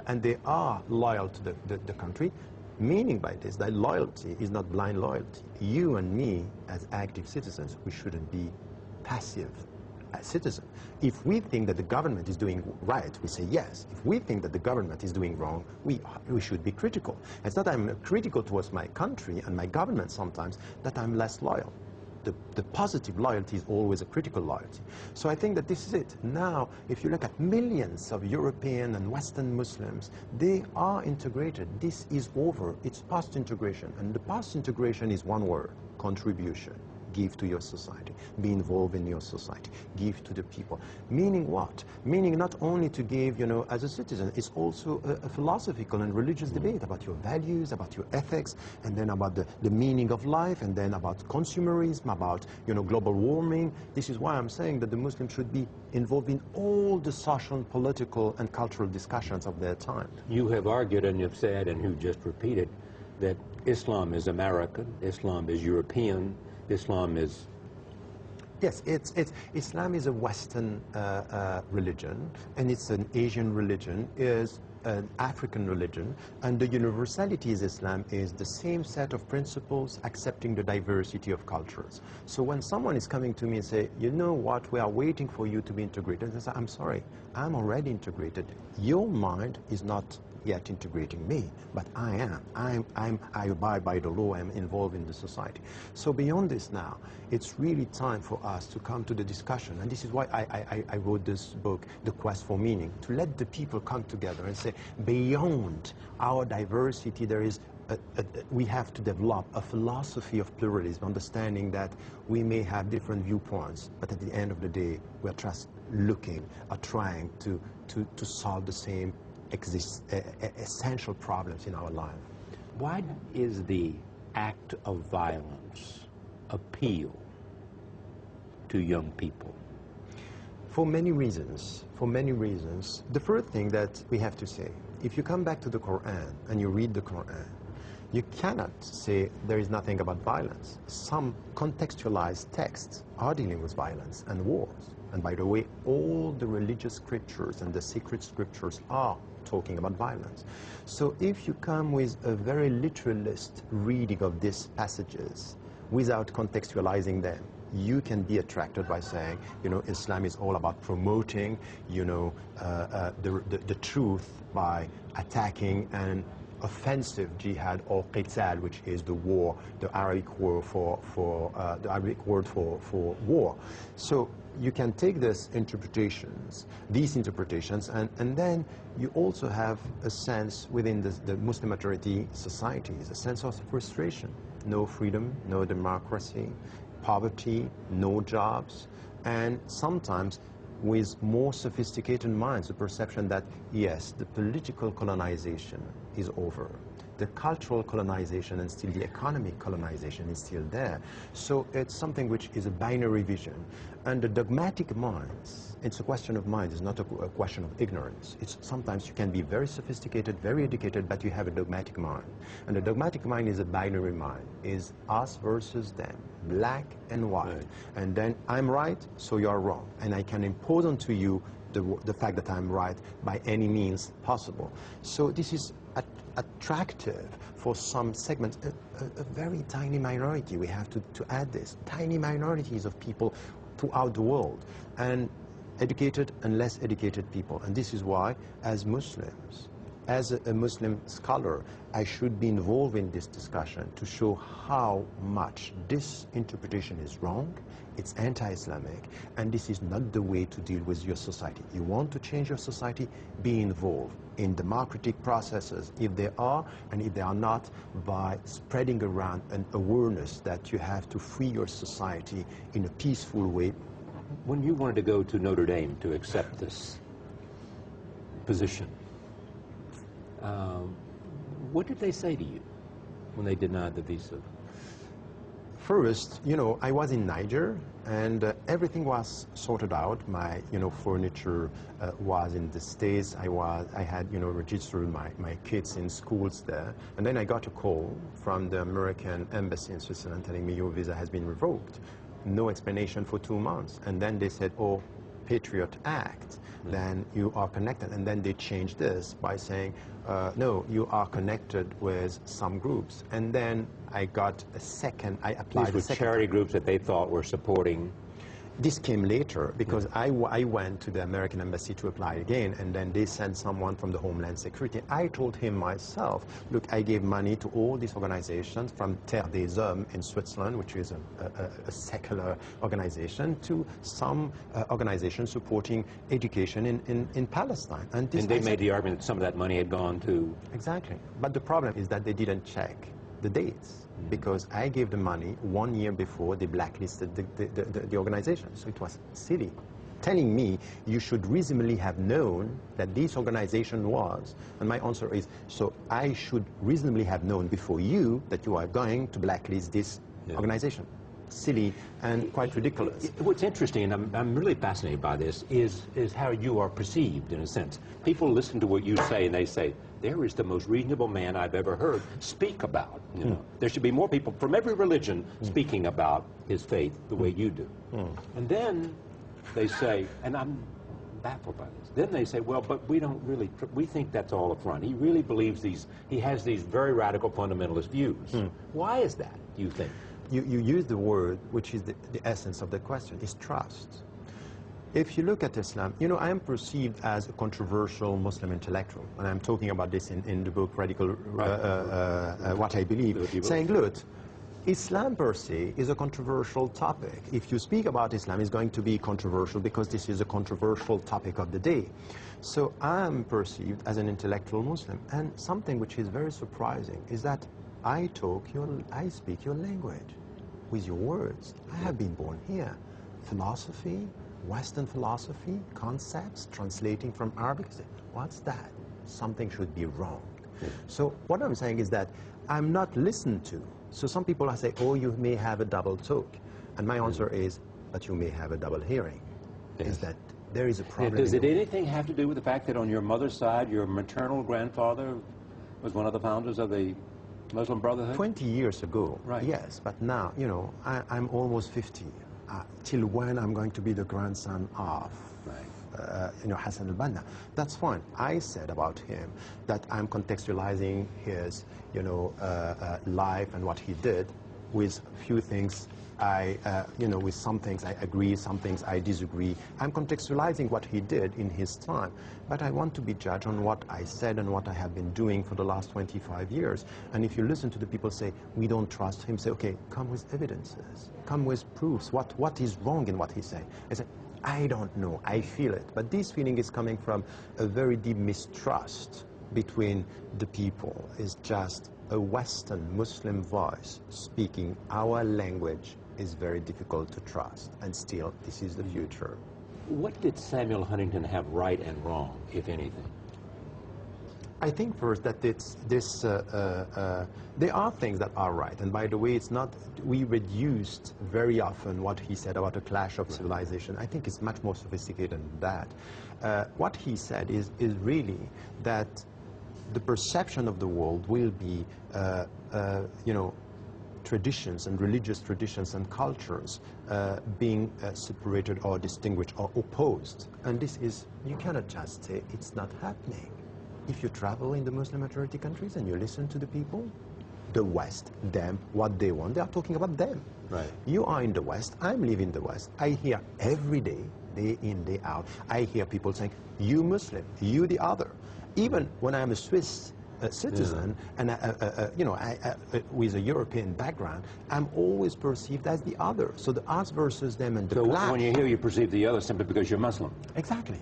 and they are loyal to the country, meaning by this that loyalty is not blind loyalty. You and me, as active citizens, we shouldn't be passive as citizens. If we think that the government is doing right, we say yes. If we think that the government is doing wrong, we should be critical. It's not that I'm critical towards my country and my government sometimes that I'm less loyal. The positive loyalty is always a critical loyalty. So I think that this is it. Now, if you look at millions of European and Western Muslims, they are integrated. This is over. It's post-integration. And the post-integration is one word: contribution. Give to your society. Be involved in your society. Give to the people. Meaning what? Meaning not only to give, as a citizen, it's also a philosophical and religious debate about your values, about your ethics, and then about the meaning of life, and then about consumerism, about, global warming. This is why I'm saying that the Muslims should be involved in all the social, political, and cultural discussions of their time. You have argued, and you've said, and you just repeated, that Islam is American, Islam is European, Islam is... Yes, Islam is a Western religion, and it's an Asian religion, is an African religion, and the universality of Islam is the same set of principles accepting the diversity of cultures. So when someone is coming to me and say, you know what, we are waiting for you to be integrated, I say, I'm sorry, I'm already integrated. Your mind is not yet integrating me, but I am. I abide by the law, I'm involved in the society. So beyond this now, it's really time for us to come to the discussion, and this is why I wrote this book, The Quest for Meaning, to let the people come together and say, beyond our diversity, there is we have to develop a philosophy of pluralism, understanding that we may have different viewpoints, but at the end of the day, we're just trying to solve the same essential problems in our life. Why is the act of violence appeal to young people? For many reasons. For many reasons. The first thing that we have to say, if you come back to the Quran and you read the Quran, you cannot say there is nothing about violence. Some contextualized texts are dealing with violence and wars. And by the way, all the religious scriptures and the sacred scriptures are talking about violence. So if you come with a very literalist reading of these passages without contextualizing them, you can be attracted by saying, Islam is all about promoting, the truth by attacking an offensive jihad or qital, which is the war, the Arabic word for war. So you can take these interpretations, and then you also have a sense within the Muslim majority societies, a sense of frustration. No freedom, no democracy, poverty, no jobs, and sometimes with more sophisticated minds, the perception that, yes, the political colonization is over. The cultural colonization and still the economic colonization is still there. So it's something which is a binary vision. And the dogmatic minds, it's a question of mind, it's not a question of ignorance. It's sometimes you can be very sophisticated, very educated, but you have a dogmatic mind. And the dogmatic mind is a binary mind, is us versus them, black and white. Right. And then I'm right, so you're wrong. And I can impose onto you the fact that I'm right by any means possible. So this is attractive for some segments, a very tiny minority. We have to add this, tiny minorities of people throughout the world, and educated and less educated people. And this is why, as Muslims, as a Muslim scholar, I should be involved in this discussion to show how much this interpretation is wrong, it's anti-Islamic, and this is not the way to deal with your society. You want to change your society, be involved in democratic processes, if they are, and if they are not, by spreading around an awareness that you have to free your society in a peaceful way. When you wanted to go to Notre Dame to accept this position, what did they say to you when they denied the visa? First, I was in Niger, and everything was sorted out. My, furniture was in the States. I had, registered my kids in schools there. And then I got a call from the American embassy in Switzerland telling me your visa has been revoked. No explanation for 2 months. And then they said, oh, Patriot Act, then you are connected. And then they changed this by saying, no, you are connected with some groups. And then I got a second, I applied These were charity groups that they thought were supporting. This came later because I went to the American embassy to apply again, and then they sent someone from the Homeland Security. I told him myself, look, I gave money to all these organizations, from Terre des Hommes in Switzerland, which is a secular organization, to some organizations supporting education in Palestine. And they made the argument that some of that money had gone to... Exactly. But the problem is that they didn't check the dates, because I gave the money 1 year before they blacklisted the organization. So it was silly. Telling me you should reasonably have known that this organization was, and my answer is, so I should reasonably have known before you that you are going to blacklist this organization. Silly and quite ridiculous. What's interesting, and I'm really fascinated by this, is how you are perceived, in a sense. People listen to what you say, and they say, there is the most reasonable man I've ever heard speak about. You know, there should be more people from every religion speaking about his faith the way you do. And then they say, and I'm baffled by this, then they say, well, but we don't really, we think that's all a front. He really believes he has these very radical fundamentalist views. Why is that, do you think? You use the word, which is the essence of the question, is trust. If you look at Islam, you know, I am perceived as a controversial Muslim intellectual, and I'm talking about this in the book Radical, What I Believe, saying, look, Islam per se is a controversial topic. If you speak about Islam, it's going to be controversial because this is a controversial topic of the day. So I'm perceived as an intellectual Muslim, and something which is very surprising is that I speak your language with your words. I have been born here. Philosophy, Western philosophy, concepts, translating from Arabic. What's that? Something should be wrong. So what I'm saying is that I'm not listened to. So some people say, oh, you may have a double talk. And my answer is, but you may have a double hearing. Is that there is a problem. Does it anything have to do with the fact that on your mother's side, your maternal grandfather was one of the founders of the Muslim Brotherhood? 20 years ago, right. Yes, but now, you know, I'm almost 50. Till when I'm going to be the grandson of, you know, Hassan al-Banna. That's fine. I said about him that I'm contextualizing his, you know, life and what he did with few things you know, with some things I agree, some things I disagree. I'm contextualizing what he did in his time, but I want to be judged on what I said and what I have been doing for the last 25 years. And if you listen to the people say, we don't trust him, say, okay, come with evidences, come with proofs, what is wrong in what he said. I say, I don't know, I feel it. But this feeling is coming from a very deep mistrust between the people. It's just a Western Muslim voice speaking our language is very difficult to trust, and still, this is the future. What did Samuel Huntington have right and wrong, if anything? I think first that there are things that are right, and by the way, it's not, we reduced very often what he said about a clash of civilization. I think it's much more sophisticated than that. What he said is really that the perception of the world will be, you know, traditions and religious traditions and cultures being separated or distinguished or opposed. And this is, you cannot just say it's not happening. If you travel in the Muslim majority countries and you listen to the people, the West, them, what they want, they are talking about them. Right. You are in the West, I'm living in the West. I hear every day, day in, day out, I hear people saying, you Muslim, you the other. Even when I'm a Swiss citizen, and you know, with a European background, I'm always perceived as the other. So the us versus them and the clash. So when you hear you perceive the other simply because you're Muslim. Exactly.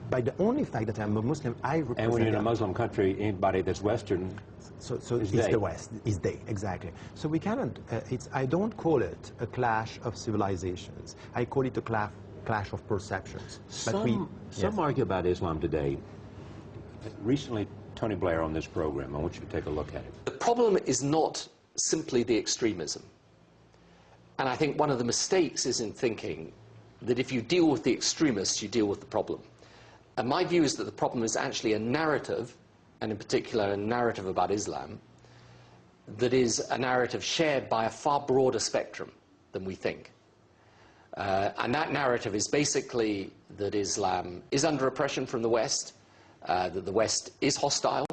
By the only fact that I'm a Muslim, I represent. And when you're in a Muslim country, anybody that's Western. So it's the West, is they, exactly. So we cannot, I don't call it a clash of civilizations. I call it a clash of perceptions. Some argue about Islam today. Recently, Tony Blair on this program, I want you to take a look at it. The problem is not simply the extremism. And I think one of the mistakes is in thinking that if you deal with the extremists, you deal with the problem. And my view is that the problem is actually a narrative, and in particular a narrative about Islam, that is a narrative shared by a far broader spectrum than we think. And that narrative is basically that Islam is under oppression from the West, that the West is hostile,